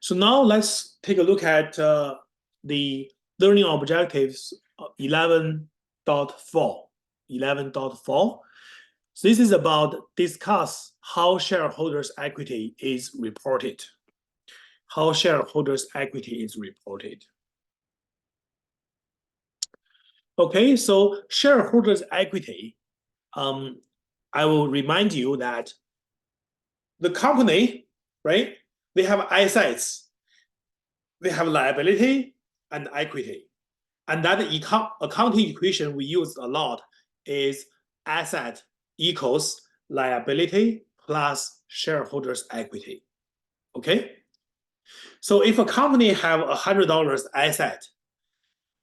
So now let's take a look at the learning objectives 11.4. 11.4. So this is about discuss how shareholders' equity is reported. How shareholders' equity is reported. Okay, so shareholders' equity, I will remind you that the company, right, they have assets, they have liability and equity. And that accounting equation we use a lot is asset equals liability plus shareholders' equity. Okay? So if a company have $100 asset,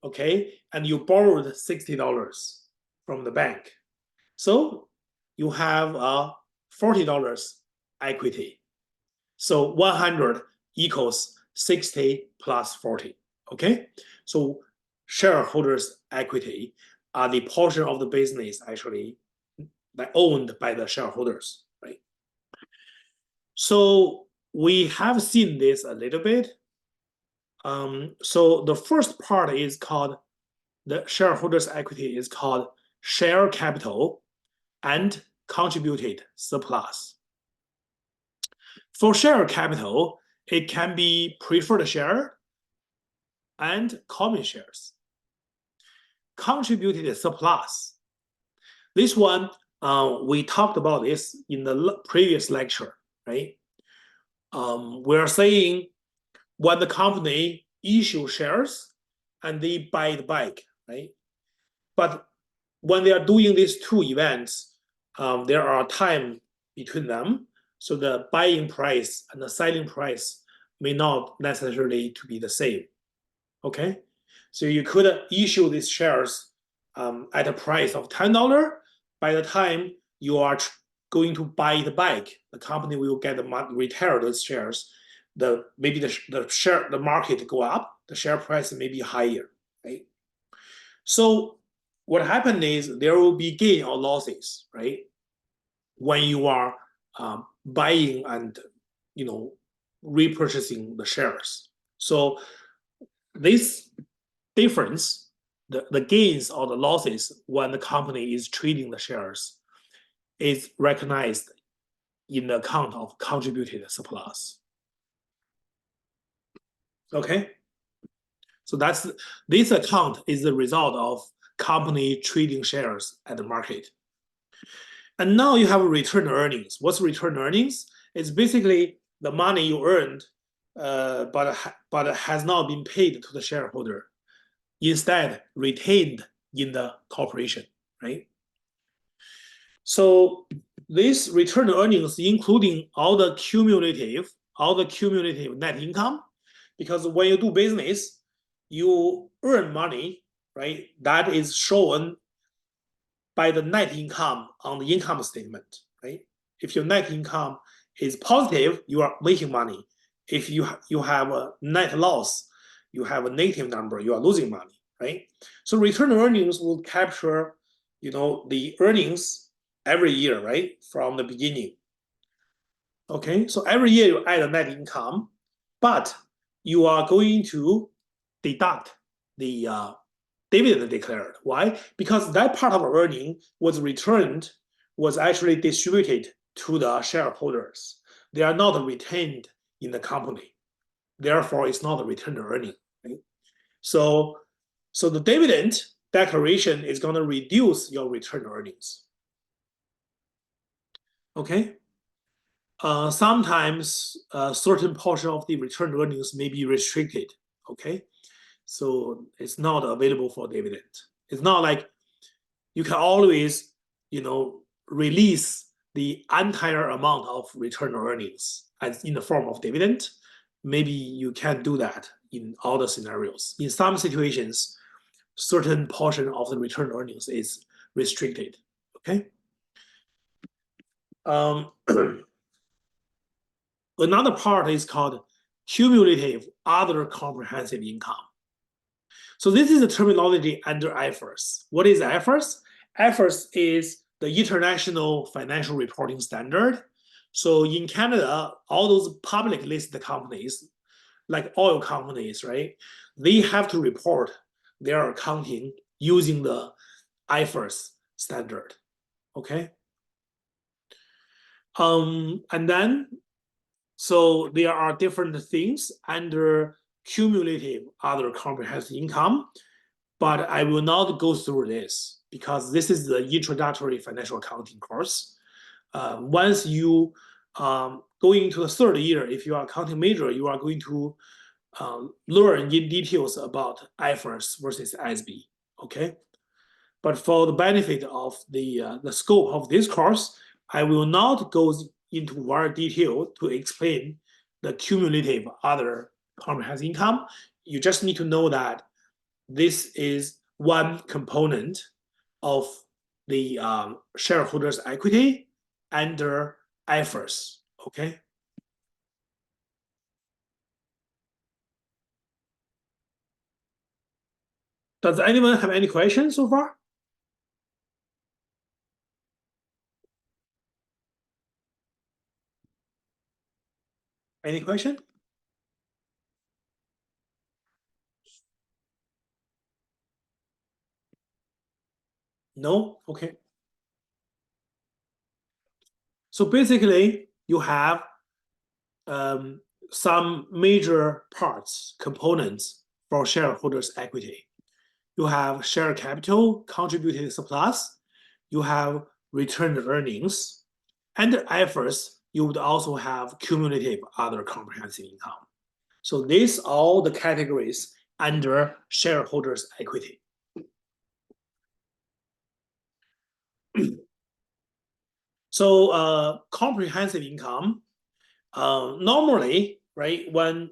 okay, and you borrowed $60 from the bank, so you have $40 equity. So 100 equals 60 plus 40. Okay, so shareholders' equity are the portion of the business actually that owned by the shareholders, right? So we have seen this a little bit. So the first part is called the shareholders' equity is called share capital and contributed surplus. For share capital, it can be preferred share and common shares. Contributed surplus. This one, we talked about this in the previous lecture, right? We're saying when the company issues shares and they buy it back, right? But when they are doing these two events, there are time between them. So the buying price and the selling price may not necessarily to be the same. Okay, so you could issue these shares at a price of $10. By the time you are going to buy it back, the company will get the retire those shares. Maybe the market go up, the share price may be higher, right? So what happened is there will be gain or losses, right? When you are buying and repurchasing the shares. So this difference, the gains or the losses when the company is trading the shares is recognized in the account of contributed surplus. Okay, so this account is the result of company trading shares at the market. And now you have return earnings. What's return earnings? It's basically the money you earned, but has not been paid to the shareholder, instead retained in the corporation, right? So this return earnings, including all the cumulative net income, because when you do business, you earn money, right? That is shown by the net income on the income statement, right? If your net income is positive, you are making money. If you have a net loss, you have a negative number, you are losing money, right? So return earnings will capture, the earnings every year, right, from the beginning. Okay, so every year you add a net income, but you are going to deduct the dividend declared. Why? Because that part of earning was actually distributed to the shareholders. They are not retained in the company. Therefore, it's not a returned earning. Right? So the dividend declaration is going to reduce your return earnings. Okay. Sometimes a certain portion of the return earnings may be restricted. Okay. So it's not available for dividend. It's not like you can always, release the entire amount of return earnings as in the form of dividend. Maybe you can't do that in all the scenarios. In some situations, certain portion of the return earnings is restricted. Okay. Another part is called cumulative other comprehensive income. So this is the terminology under IFRS. What is IFRS? IFRS is the International Financial Reporting Standard. So in Canada, all those public listed companies, like oil companies, right? They have to report their accounting using the IFRS standard. Okay. And then, so there are different things under cumulative other comprehensive income, but I will not go through this because this is the introductory financial accounting course. Once you go into the third year, if you are accounting major, you are going to learn in details about IFRS versus ISB. Okay. But for the benefit of the scope of this course, I will not go into very detail to explain the cumulative other comprehensive income. You just need to know that this is one component of the shareholders' equity under IFRS. Okay. Does anyone have any questions so far? Any question? No? Okay. So basically, you have some major parts, components for shareholders' equity. You have share capital, contributed surplus, you have returned earnings, and IFRS, you would also have cumulative other comprehensive income. So these are all the categories under shareholders' equity. So comprehensive income, normally, right, when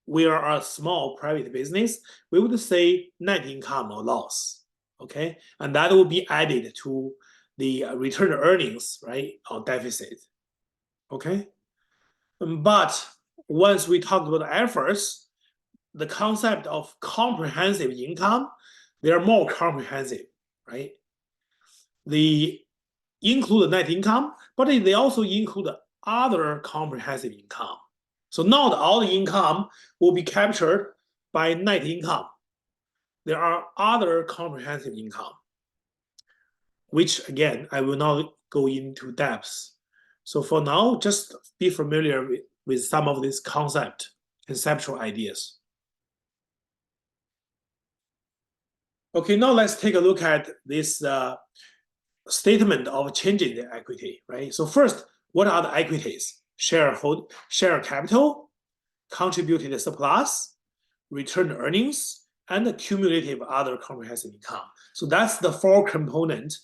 we are a small private business, we would say net income or loss, okay? And that will be added to the return earnings, right, or deficit, okay? But once we talk about IFRS, the concept of comprehensive income, they are more comprehensive, right? They include net income, but they also include other comprehensive income. So not all the income will be captured by net income. There are other comprehensive income, which again, I will not go into depth. So for now, just be familiar with some of these conceptual ideas. Okay, now let's take a look at this statement of changes in equity, right? So first, what are the equities? Share capital, contributed surplus, returned earnings, and the cumulative other comprehensive income. So that's the four component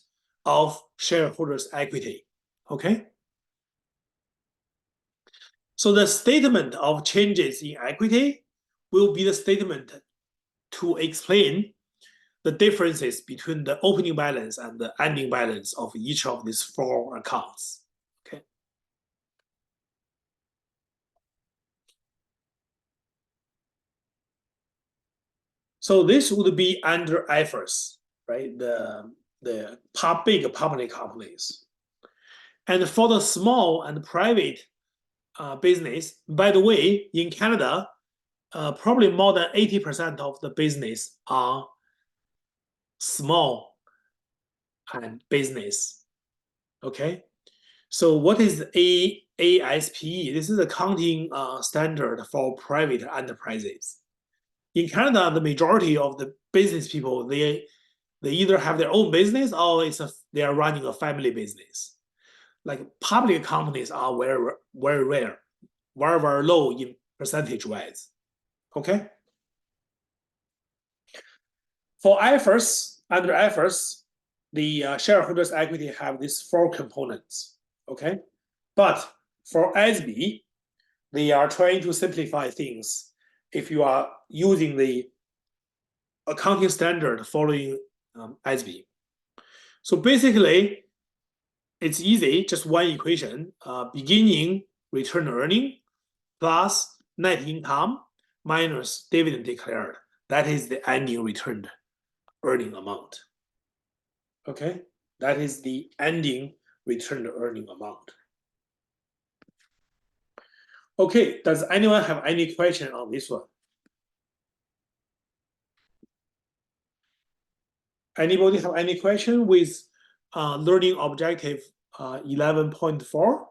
of shareholders' equity. Okay. So the statement of changes in equity will be the statement to explain the differences between the opening balance and the ending balance of each of these four accounts. Okay. So this would be under IFRS, right? The big public companies. And for the small and private business, by the way, in Canada, probably more than 80% of the business are small and business. Okay. So what is ASPE? This is accounting standard for private enterprises. In Canada, the majority of the business people, they either have their own business or they are running a family business. Like public companies are very, very rare, very, very low in percentage wise. Okay. For IFRS, under IFRS, the shareholders' equity have these four components. Okay. But for ASB, they are trying to simplify things if you are using the accounting standard following ASB. So basically, it's easy, just one equation, beginning return earning plus net income minus dividend declared. That is the ending returned earning amount. Okay, that is the ending returned earning amount. Okay, does anyone have any question on this one? Anybody have any question with learning objective 11.4?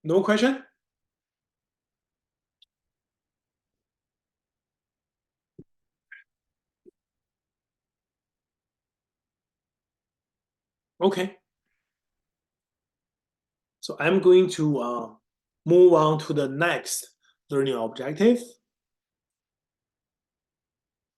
No question? Okay. So I'm going to move on to the next learning objective.